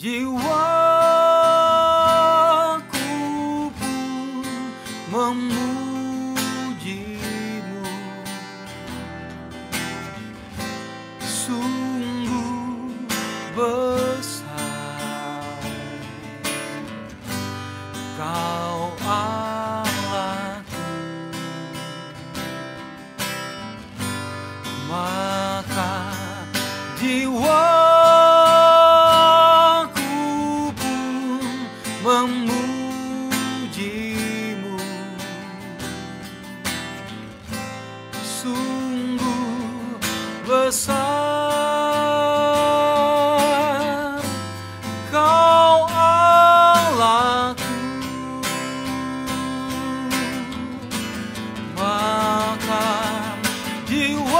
jiwaku pun memujimu. Sungguh besar Kau Allahku, maka jiwaku pun memujimu. Sungguh besar Kau Allahku, maka jiwaku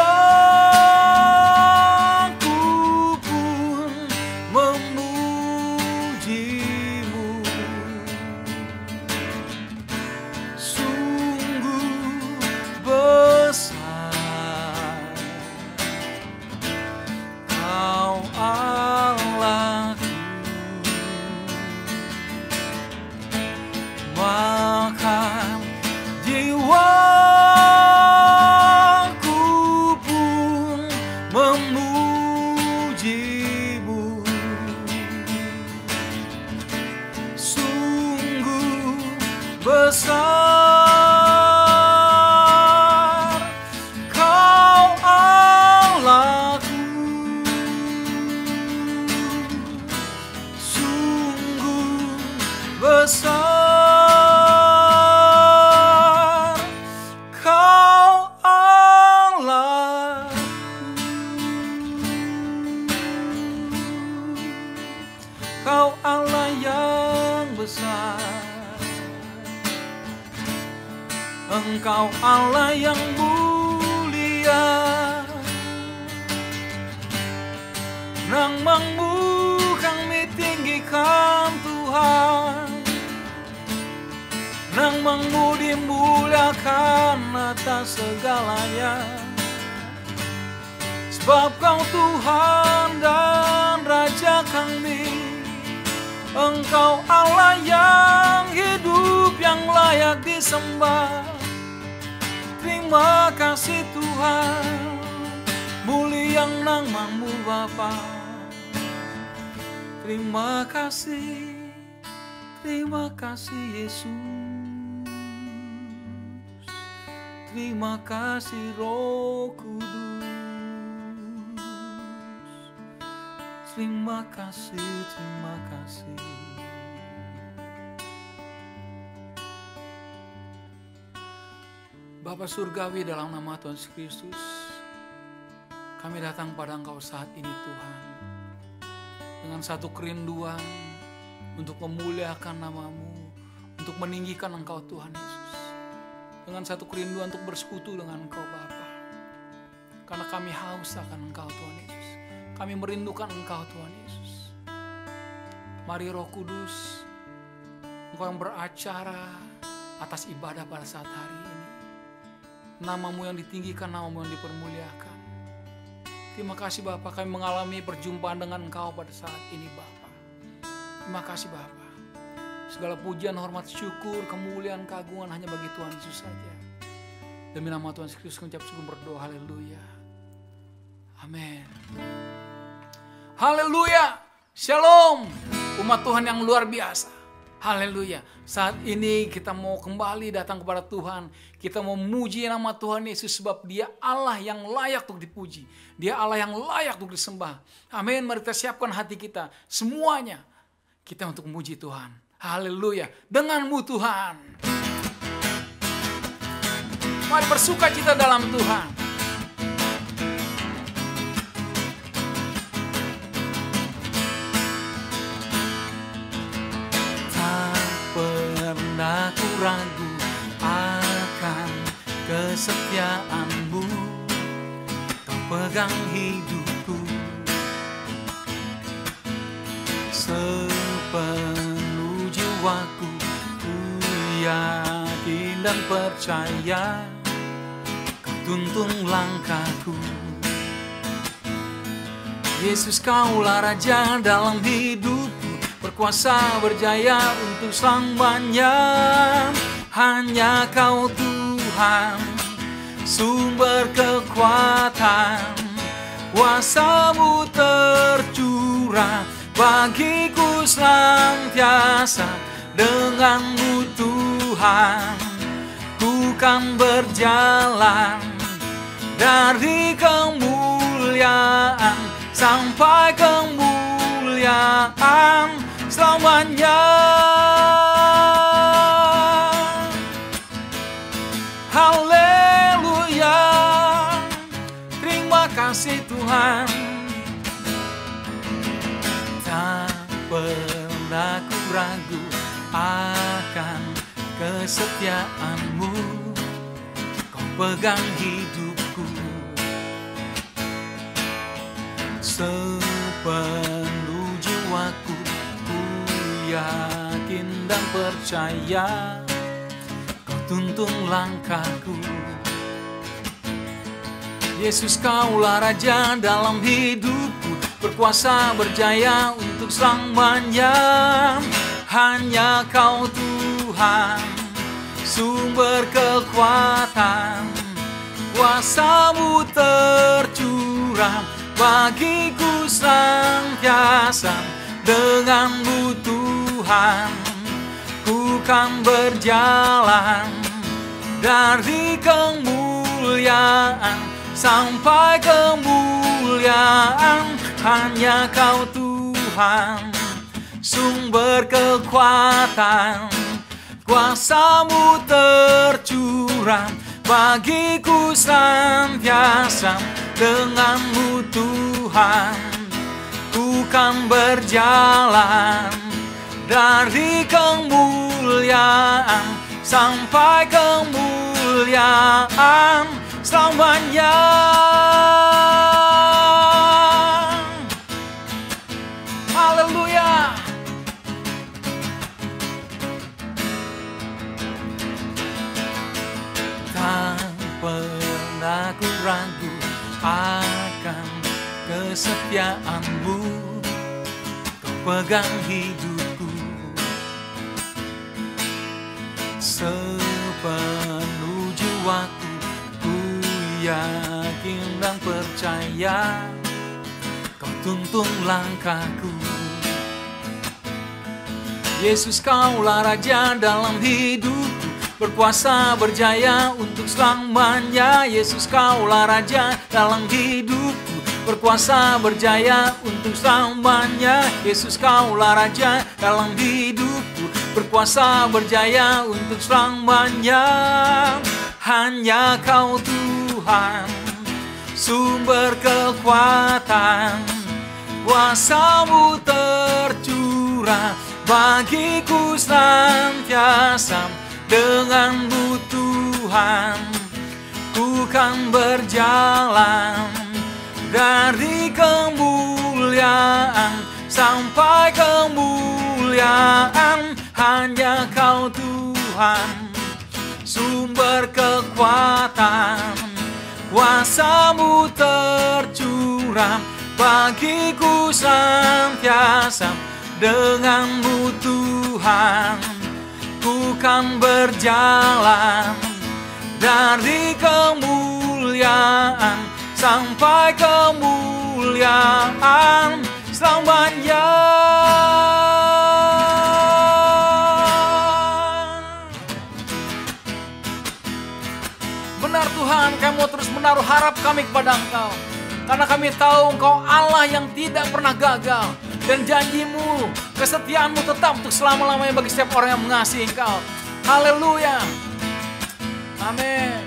pun memujimu. Sungguh besar Kau Allahku, maka jiwaku pun memujimu. Sungguh besar Kau Allahku, sungguh besar Kau Allahku. Kau Allah yang besar, Engkau Allah yang mulia. Nang mangmu kami tinggikan Tuhan, nang mangmu dimuliakan atas segalanya. Sebab Kau Tuhan dan Raja kami, Engkau Allah yang hidup, yang layak disembah. Terima kasih Tuhan, mulia namamu Bapa. Terima kasih Yesus. Terima kasih Roh Kudus. Terima kasih, terima kasih. Bapa Surgawi, dalam nama Tuhan Yesus Kristus, kami datang pada Engkau saat ini Tuhan, dengan satu kerinduan untuk memuliakan nama-Mu, untuk meninggikan Engkau Tuhan Yesus, dengan satu kerinduan untuk bersekutu dengan Engkau Bapa, karena kami haus akan Engkau Tuhan Yesus, kami merindukan Engkau Tuhan Yesus. Mari Roh Kudus, Engkau yang beracara atas ibadah pada saat hari ini. Nama-Mu yang ditinggikan, nama-Mu yang dipermuliakan. Terima kasih Bapa, kami mengalami perjumpaan dengan Engkau pada saat ini Bapa. Terima kasih Bapa. Segala pujian, hormat, syukur, kemuliaan, keagungan hanya bagi Tuhan Yesus saja. Demi nama Tuhan Yesus Kristus mengucap syukur berdoa, haleluya. Amin. Haleluya. Shalom. Umat Tuhan yang luar biasa. Haleluya. Saat ini kita mau kembali datang kepada Tuhan. Kita mau memuji nama Tuhan Yesus sebab Dia Allah yang layak untuk dipuji. Dia Allah yang layak untuk disembah. Amin. Mari kita siapkan hati kita semuanya. Kita untuk memuji Tuhan. Haleluya. Denganmu Tuhan. Mari bersuka cita dalam Tuhan. Aku ragu akan kesetiaan-Mu, Kau pegang hidupku sepenuh jiwaku. Ku yakin dan percaya Kau tuntun langkahku. Yesus, Kaulah Raja dalam hidupku. berkuasa berjaya untuk selamanya. Hanya Kau Tuhan, sumber kekuatan, kuasa-Mu tercurah bagiku senantiasa. Dengan-Mu Tuhan, ku kan berjalan dari kemuliaan sampai kemuliaan selamanya. Haleluya, terima kasih Tuhan. Tak pernah ku ragu akan kesetiaan-Mu, Kau pegang hidupku. Sepenuh jiwaku ku yakin dan percaya, Kau tuntun langkahku. Yesus, Kaulah Raja dalam hidupku, berkuasa berjaya untuk selamanya. Hanya Kau Tuhan, sumber kekuatan, kuasa-Mu tercurah bagiku senantiasa. Dengan-Mu Tuhan, ku kan berjalan dari kemuliaan sampai kemuliaan. Hanya Kau Tuhan, sumber kekuatan, kuasa-Mu tercurah bagiku senantiasa. Dengan-Mu Tuhan, ku kan berjalan dari kemuliaan sampai kemuliaan selamanya. Haleluya. Tak pernah ku ragu akan kesetiaan-Mu, Kau pegang hidupku. Sepenuh jiwaku ku yakin dan percaya, Kau tuntun langkahku. Yesus, Kaulah Raja dalam hidupku, berkuasa berjaya untuk selamanya. Yesus, Kaulah Raja dalam hidupku, berkuasa berjaya untuk selamanya. Yesus, Kaulah Raja dalam hidupku, berkuasa berjaya untuk selamanya. Hanya Kau Tuhan, sumber kekuatan, kuasa-Mu tercurah bagiku senantiasa. Dengan-Mu Tuhan, ku kan berjalan dari kemuliaan sampai kemuliaan. Hanya Kau Tuhan, sumber kekuatan, kuasa-Mu tercurah bagiku senantiasa. Dengan-Mu Tuhan, ku kan berjalan dari kemuliaan sampai kemuliaan selamanya. Benar Tuhan, Kami mau terus menaruh harap kami kepada Engkau, karena kami tahu Engkau Allah yang tidak pernah gagal. Dan janji-Mu, kesetiaan-Mu tetap untuk selama-lamanya bagi setiap orang yang mengasihi Engkau. Haleluya. Amin.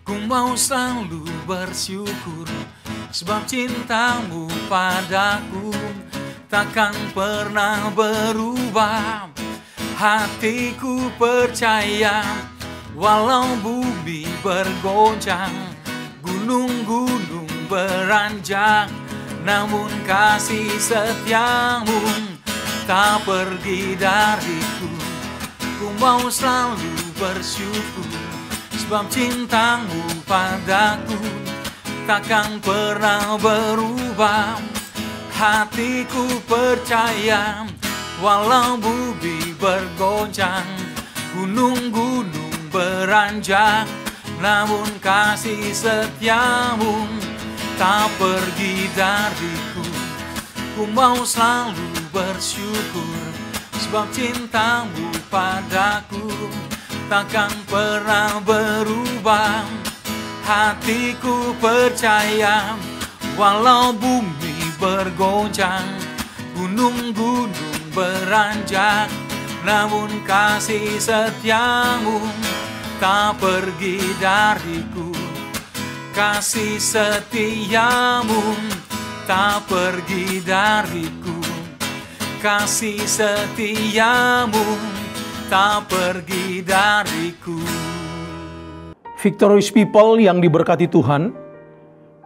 Ku mau selalu bersyukur, sebab cinta-Mu padaku takkan pernah berubah. Hatiku percaya, walau bumi bergoncang, gunung-gunung beranjak, namun kasih setia-Mu tak pergi dariku. Ku mau selalu bersyukur, Sebab cintamu padaku takkan pernah berubah. Hatiku percaya walau bumi bergoncang, gunung-gunung beranjak, namun kasih setiamu tak pergi dariku. Ku mau selalu bersyukur, sebab cintamu padaku takkan pernah berubah. Hatiku percaya walau bumi bergoncang, gunung-gunung beranjak, namun kasih setiamu tak pergi dariku. Kasih setiamu tak pergi dariku. Kasih setiamu tak pergi dariku. Victorious People yang diberkati Tuhan,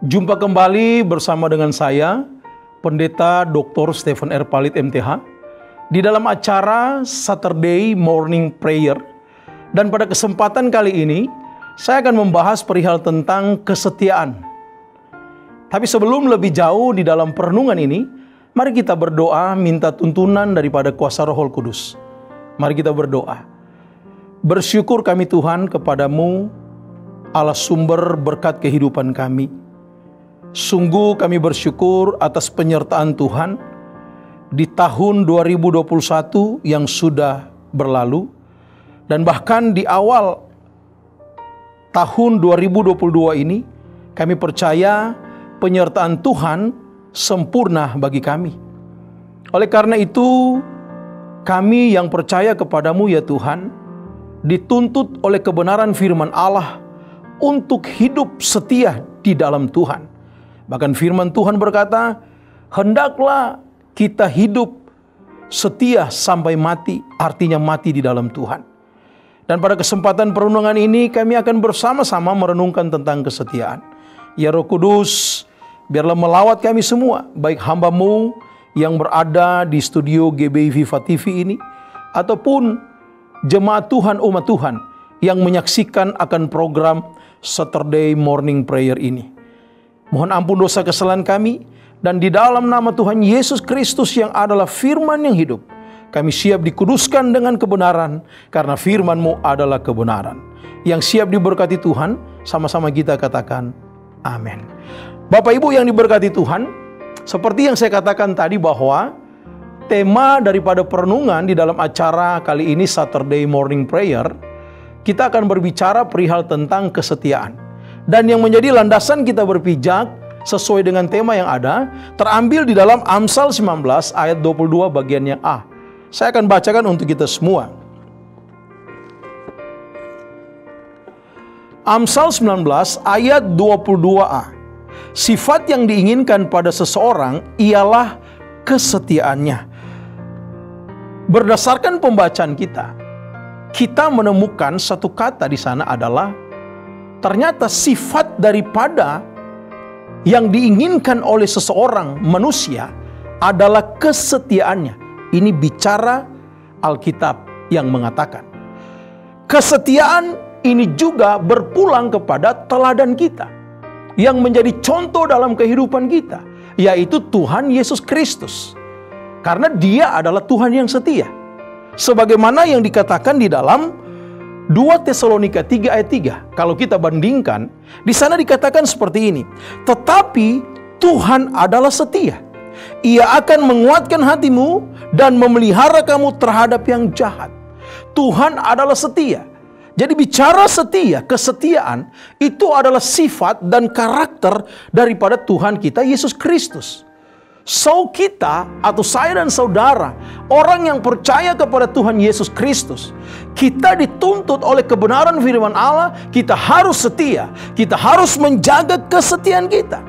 jumpa kembali bersama dengan saya, Pendeta Dr. Stephen R. Palit MTH, di dalam acara Saturday Morning Prayer. Dan pada kesempatan kali ini, saya akan membahas perihal tentang kesetiaan. Tapi sebelum lebih jauh di dalam perenungan ini, mari kita berdoa minta tuntunan daripada kuasa Roh Kudus. Mari kita berdoa. Bersyukur kami Tuhan kepadamu, Allah sumber berkat kehidupan kami. Sungguh kami bersyukur atas penyertaan Tuhan di tahun 2021 yang sudah berlalu. Dan bahkan di awal tahun 2022 ini, kami percaya penyertaan Tuhan sempurna bagi kami. Oleh karena itu, kami yang percaya kepadamu ya Tuhan, dituntut oleh kebenaran firman Allah untuk hidup setia di dalam Tuhan. Bahkan firman Tuhan berkata, hendaklah kita hidup setia sampai mati, artinya mati di dalam Tuhan. Dan pada kesempatan perenungan ini kami akan bersama-sama merenungkan tentang kesetiaan. Ya Roh Kudus, biarlah melawat kami semua, baik hamba-Mu yang berada di studio GBI Viva TV ini, ataupun jemaat Tuhan, umat Tuhan yang menyaksikan akan program Saturday Morning Prayer ini. Mohon ampun dosa kesalahan kami, dan di dalam nama Tuhan Yesus Kristus yang adalah firman yang hidup, kami siap dikuduskan dengan kebenaran, karena firman-Mu adalah kebenaran. Yang siap diberkati Tuhan, sama-sama kita katakan amin. Bapak Ibu yang diberkati Tuhan, seperti yang saya katakan tadi bahwa tema daripada perenungan di dalam acara kali ini Saturday Morning Prayer, kita akan berbicara perihal tentang kesetiaan. Dan yang menjadi landasan kita berpijak sesuai dengan tema yang ada, terambil di dalam Amsal 19 ayat 22 bagian yang A. Saya akan bacakan untuk kita semua. Amsal 19 ayat 22a. Sifat yang diinginkan pada seseorang ialah kesetiaannya. Berdasarkan pembacaan kita menemukan satu kata di sana adalah ternyata sifat daripada yang diinginkan oleh seseorang manusia adalah kesetiaannya. Ini bicara Alkitab yang mengatakan. Kesetiaan ini juga berpulang kepada teladan kita yang menjadi contoh dalam kehidupan kita, yaitu Tuhan Yesus Kristus. Karena Dia adalah Tuhan yang setia. Sebagaimana yang dikatakan di dalam 2 Tesalonika 3 ayat 3. Kalau kita bandingkan, di sana dikatakan seperti ini. Tetapi Tuhan adalah setia. Ia akan menguatkan hatimu dan memelihara kamu terhadap yang jahat. Tuhan adalah setia. Jadi bicara setia, kesetiaan itu adalah sifat dan karakter daripada Tuhan kita Yesus Kristus. So kita atau saya dan saudara, orang yang percaya kepada Tuhan Yesus Kristus, kita dituntut oleh kebenaran firman Allah, kita harus setia. Kita harus menjaga kesetiaan kita.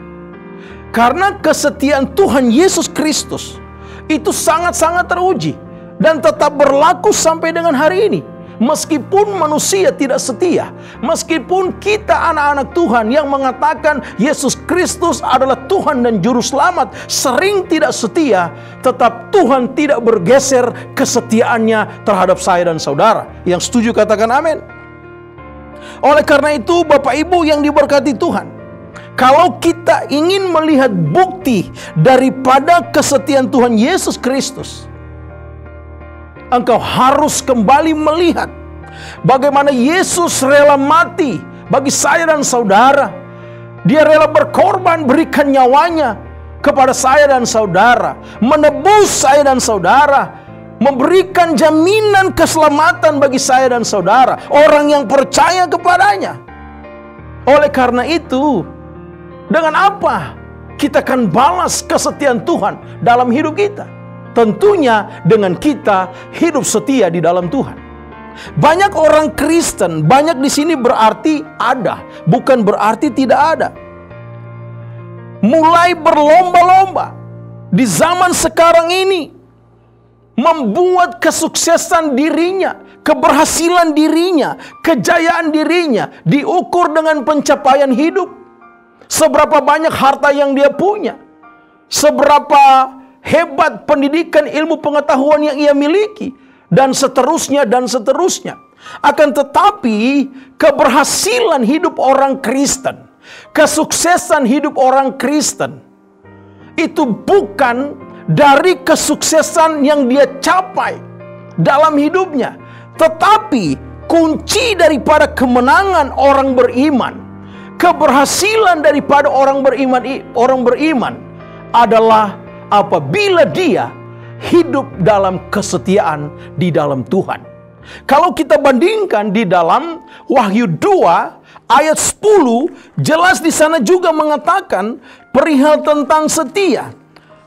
Karena kesetiaan Tuhan Yesus Kristus itu sangat-sangat teruji dan tetap berlaku sampai dengan hari ini. Meskipun manusia tidak setia, meskipun kita anak-anak Tuhan yang mengatakan Yesus Kristus adalah Tuhan dan Juru Selamat sering tidak setia, tetap Tuhan tidak bergeser kesetiaannya terhadap saya dan saudara. Yang setuju katakan amin. Oleh karena itu, Bapak Ibu yang diberkati Tuhan, kalau kita ingin melihat bukti daripada kesetiaan Tuhan Yesus Kristus, engkau harus kembali melihat bagaimana Yesus rela mati bagi saya dan saudara. Dia rela berkorban, berikan nyawanya kepada saya dan saudara, menebus saya dan saudara, memberikan jaminan keselamatan bagi saya dan saudara, orang yang percaya kepadanya. Oleh karena itu, dengan apa kita akan balas kesetiaan Tuhan dalam hidup kita? Tentunya dengan kita hidup setia di dalam Tuhan. Banyak orang Kristen, banyak di sini berarti ada, bukan berarti tidak ada. Mulai berlomba-lomba di zaman sekarang ini membuat kesuksesan dirinya, keberhasilan dirinya, kejayaan dirinya diukur dengan pencapaian hidup. Seberapa banyak harta yang dia punya, seberapa hebat pendidikan, ilmu pengetahuan yang ia miliki, dan seterusnya dan seterusnya. Akan tetapi keberhasilan hidup orang Kristen, kesuksesan hidup orang Kristen itu bukan dari kesuksesan yang dia capai dalam hidupnya, tetapi kunci daripada kemenangan orang beriman, keberhasilan daripada orang beriman adalah apabila dia hidup dalam kesetiaan di dalam Tuhan. Kalau kita bandingkan di dalam Wahyu 2 ayat 10, jelas di sana juga mengatakan perihal tentang setia.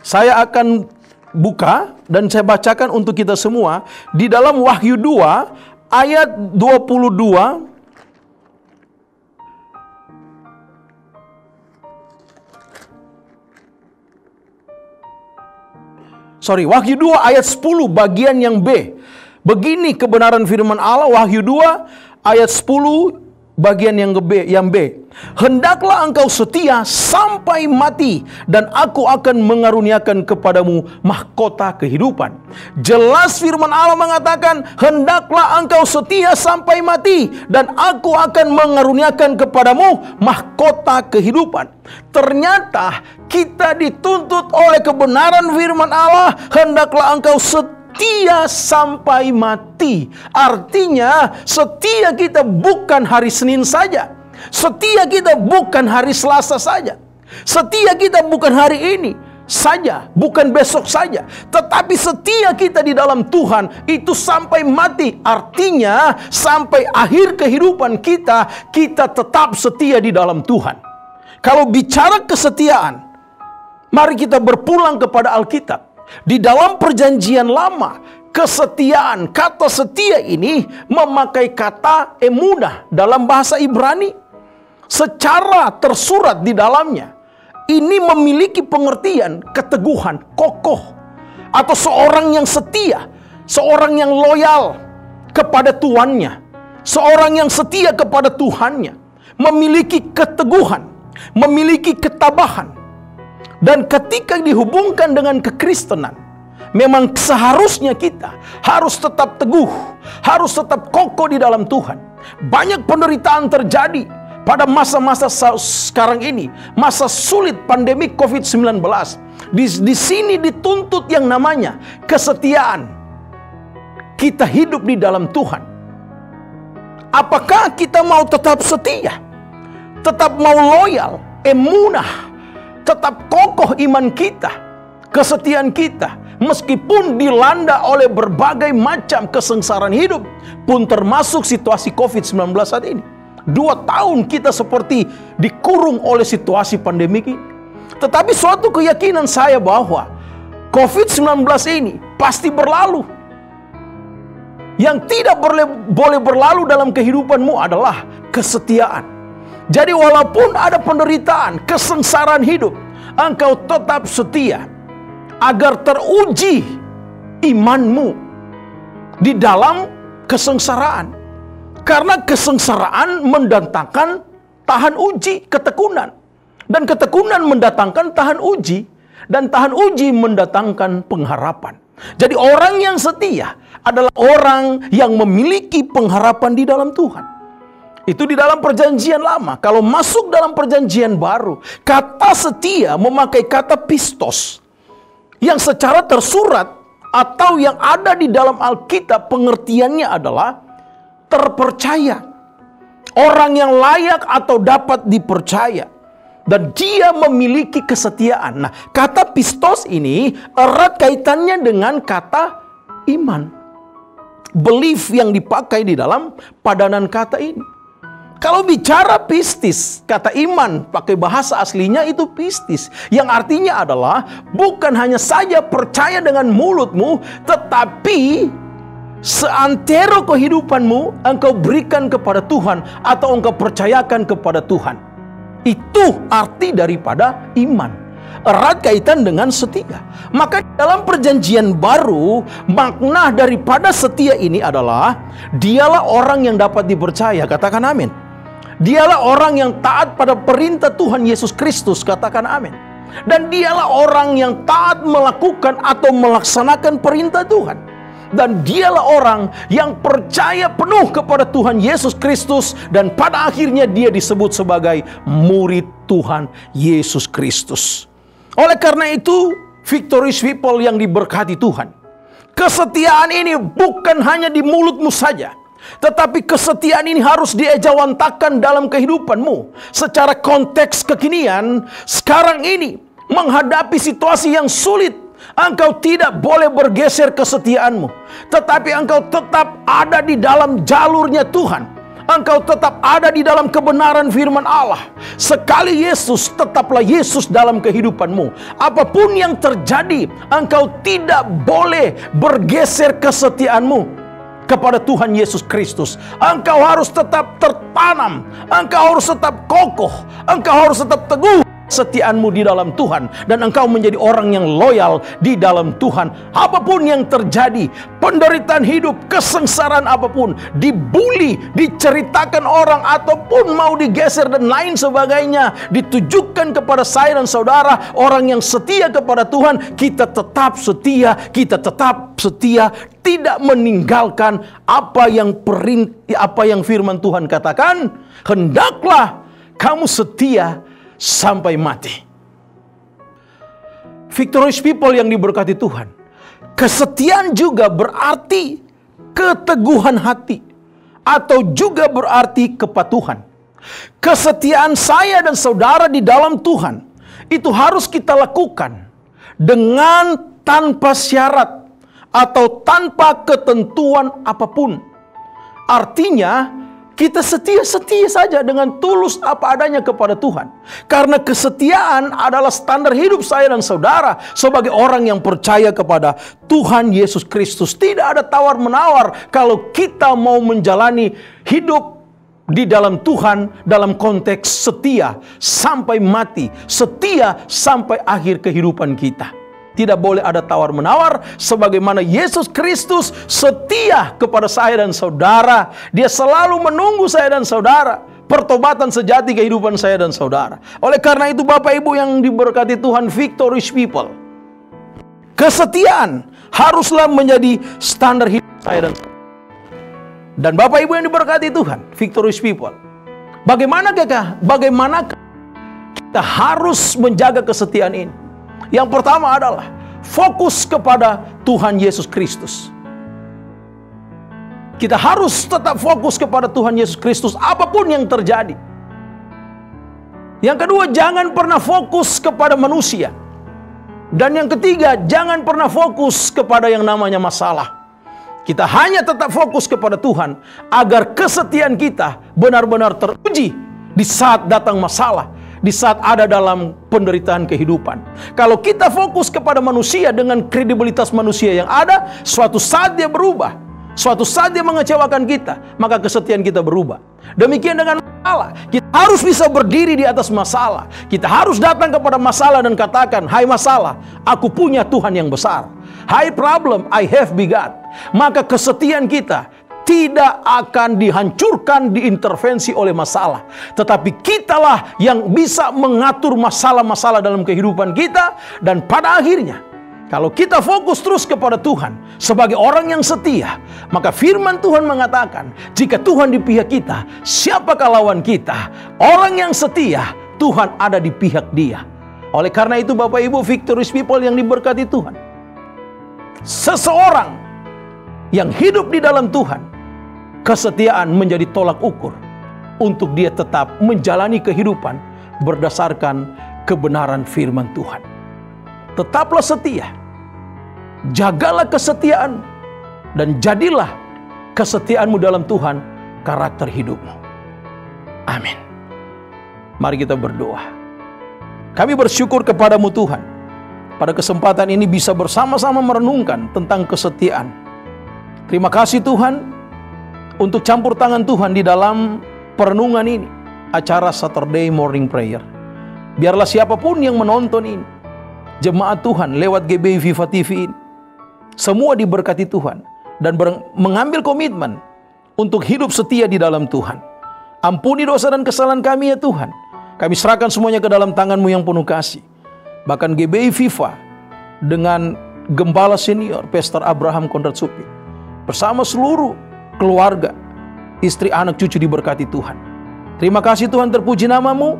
Saya akan buka dan saya bacakan untuk kita semua di dalam Wahyu 2 ayat 22. Wahyu 2 ayat 10 bagian yang B. Begini kebenaran firman Allah, Wahyu 2 ayat 10 bagian yang B. Hendaklah engkau setia sampai mati, dan aku akan mengaruniakan kepadamu mahkota kehidupan. Jelas firman Allah mengatakan, hendaklah engkau setia sampai mati, dan aku akan mengaruniakan kepadamu mahkota kehidupan. Ternyata kita dituntut oleh kebenaran firman Allah, hendaklah engkau setia sampai mati. Artinya setia kita bukan hari Senin saja, setia kita bukan hari Selasa saja, setia kita bukan hari ini saja, bukan besok saja, tetapi setia kita di dalam Tuhan itu sampai mati. Artinya sampai akhir kehidupan kita tetap setia di dalam Tuhan. Kalau bicara kesetiaan, mari kita berpulang kepada Alkitab. Di dalam perjanjian lama, kesetiaan, kata setia ini memakai kata emunah dalam bahasa Ibrani. Secara tersurat di dalamnya, ini memiliki pengertian keteguhan, kokoh, atau seorang yang setia, seorang yang loyal kepada tuannya, seorang yang setia kepada Tuhannya, memiliki keteguhan, memiliki ketabahan. Dan ketika dihubungkan dengan kekristenan, memang seharusnya kita harus tetap teguh, harus tetap kokoh di dalam Tuhan. Banyak penderitaan terjadi pada masa-masa sekarang ini, masa sulit pandemi COVID-19. Di sini dituntut yang namanya kesetiaan. Kita hidup di dalam Tuhan. Apakah kita mau tetap setia? Tetap mau loyal, emunah, tetap kokoh iman kita, kesetiaan kita, meskipun dilanda oleh berbagai macam kesengsaraan hidup, pun termasuk situasi COVID-19 saat ini. 2 tahun kita seperti dikurung oleh situasi pandemi ini. Tetapi suatu keyakinan saya bahwa COVID-19 ini pasti berlalu. Yang tidak boleh berlalu dalam kehidupanmu adalah kesetiaan. Jadi walaupun ada penderitaan, kesengsaraan hidup, engkau tetap setia agar teruji imanmu di dalam kesengsaraan. Karena kesengsaraan mendatangkan tahan uji, ketekunan. Dan ketekunan mendatangkan tahan uji. Dan tahan uji mendatangkan pengharapan. Jadi orang yang setia adalah orang yang memiliki pengharapan di dalam Tuhan. Itu di dalam perjanjian lama. Kalau masuk dalam perjanjian baru, kata setia memakai kata pistos, yang secara tersurat atau yang ada di dalam Alkitab pengertiannya adalah terpercaya. Orang yang layak atau dapat dipercaya. Dan dia memiliki kesetiaan. Nah, kata pistos ini erat kaitannya dengan kata iman. Belief yang dipakai di dalam padanan kata ini. Kalau bicara pistis, kata iman pakai bahasa aslinya itu pistis. Yang artinya adalah bukan hanya saja percaya dengan mulutmu, tetapi seantero kehidupanmu engkau berikan kepada Tuhan atau engkau percayakan kepada Tuhan. Itu arti daripada iman. Erat kaitan dengan setia. Maka dalam perjanjian baru, makna daripada setia ini adalah dialah orang yang dapat dipercaya. Katakan amin. Dialah orang yang taat pada perintah Tuhan Yesus Kristus. Katakan amin. Dan dialah orang yang taat melakukan atau melaksanakan perintah Tuhan. Dan dialah orang yang percaya penuh kepada Tuhan Yesus Kristus. Dan pada akhirnya dia disebut sebagai murid Tuhan Yesus Kristus. Oleh karena itu, victorious people yang diberkati Tuhan, kesetiaan ini bukan hanya di mulutmu saja, tetapi kesetiaan ini harus diejawantakan dalam kehidupanmu. Secara konteks kekinian, sekarang ini menghadapi situasi yang sulit, engkau tidak boleh bergeser kesetiaanmu, tetapi engkau tetap ada di dalam jalurnya Tuhan. Engkau tetap ada di dalam kebenaran firman Allah. Sekali Yesus, tetaplah Yesus dalam kehidupanmu. Apapun yang terjadi, engkau tidak boleh bergeser kesetiaanmu kepada Tuhan Yesus Kristus. Engkau harus tetap tertanam, engkau harus tetap kokoh, engkau harus tetap teguh kesetiaanmu di dalam Tuhan, dan engkau menjadi orang yang loyal di dalam Tuhan. Apapun yang terjadi, penderitaan hidup, kesengsaraan apapun, dibully, diceritakan orang, ataupun mau digeser dan lain sebagainya, ditujukan kepada saya dan saudara, orang yang setia kepada Tuhan, kita tetap setia, tidak meninggalkan apa yang firman Tuhan katakan. Hendaklah kamu setia sampai mati. Victorious people yang diberkati Tuhan, kesetiaan juga berarti keteguhan hati, atau juga berarti kepatuhan. Kesetiaan saya dan saudara di dalam Tuhan itu harus kita lakukan dengan tanpa syarat atau tanpa ketentuan apapun. Artinya kita setia saja dengan tulus apa adanya kepada Tuhan. Karena kesetiaan adalah standar hidup saya dan saudara sebagai orang yang percaya kepada Tuhan Yesus Kristus. Tidak ada tawar-menawar kalau kita mau menjalani hidup di dalam Tuhan dalam konteks setia sampai mati, setia sampai akhir kehidupan kita. Tidak boleh ada tawar-menawar, sebagaimana Yesus Kristus setia kepada saya dan saudara. Dia selalu menunggu saya dan saudara. Pertobatan sejati kehidupan saya dan saudara. Oleh karena itu Bapak Ibu yang diberkati Tuhan, victorious people, kesetiaan haruslah menjadi standar hidup saya dan saudara. Dan Bapak Ibu yang diberkati Tuhan, victorious people, bagaimana kita harus menjaga kesetiaan ini? Yang pertama adalah fokus kepada Tuhan Yesus Kristus. Kita harus tetap fokus kepada Tuhan Yesus Kristus apapun yang terjadi. Yang kedua, jangan pernah fokus kepada manusia. Dan yang ketiga, jangan pernah fokus kepada yang namanya masalah. Kita hanya tetap fokus kepada Tuhan agar kesetiaan kita benar-benar teruji di saat datang masalah, di saat ada dalam penderitaan kehidupan. Kalau kita fokus kepada manusia dengan kredibilitas manusia yang ada, suatu saat dia berubah, suatu saat dia mengecewakan kita, maka kesetiaan kita berubah. Demikian dengan masalah, kita harus bisa berdiri di atas masalah. Kita harus datang kepada masalah dan katakan, "Hai masalah, aku punya Tuhan yang besar. Hai problem, I have big God." Maka kesetiaan kita tidak akan dihancurkan, diintervensi oleh masalah. Tetapi kitalah yang bisa mengatur masalah-masalah dalam kehidupan kita. Dan pada akhirnya, Kalau kita fokus terus kepada Tuhan sebagai orang yang setia, maka firman Tuhan mengatakan, jika Tuhan di pihak kita, siapakah lawan kita? Orang yang setia, Tuhan ada di pihak dia. Oleh karena itu Bapak Ibu victorious people yang diberkati Tuhan, seseorang yang hidup di dalam Tuhan, kesetiaan menjadi tolak ukur untuk dia tetap menjalani kehidupan berdasarkan kebenaran firman Tuhan. Tetaplah setia, jagalah kesetiaan, dan jadilah kesetiaanmu dalam Tuhan karakter hidupmu. Amin. Mari kita berdoa. Kami bersyukur kepadamu Tuhan, pada kesempatan ini bisa bersama-sama merenungkan tentang kesetiaan. Terima kasih Tuhan untuk campur tangan Tuhan di dalam perenungan ini, acara Saturday Morning Prayer. Biarlah siapapun yang menonton ini, jemaat Tuhan lewat GBI Viva TV ini, semua diberkati Tuhan dan mengambil komitmen untuk hidup setia di dalam Tuhan. Ampuni dosa dan kesalahan kami ya Tuhan. Kami serahkan semuanya ke dalam tangan-Mu yang penuh kasih. Bahkan GBI Viva dengan Gembala Senior Pastor Abraham Konrad Supit bersama seluruh keluarga, istri, anak, cucu diberkati Tuhan. Terima kasih Tuhan, terpuji nama-Mu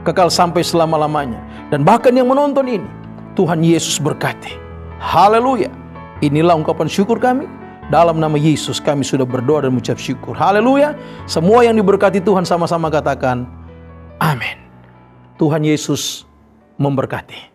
kekal sampai selama-lamanya. Dan bahkan yang menonton ini, Tuhan Yesus berkati. Haleluya. Inilah ungkapan syukur kami. Dalam nama Yesus kami sudah berdoa dan mengucap syukur. Haleluya. Semua yang diberkati Tuhan sama-sama katakan amin. Tuhan Yesus memberkati.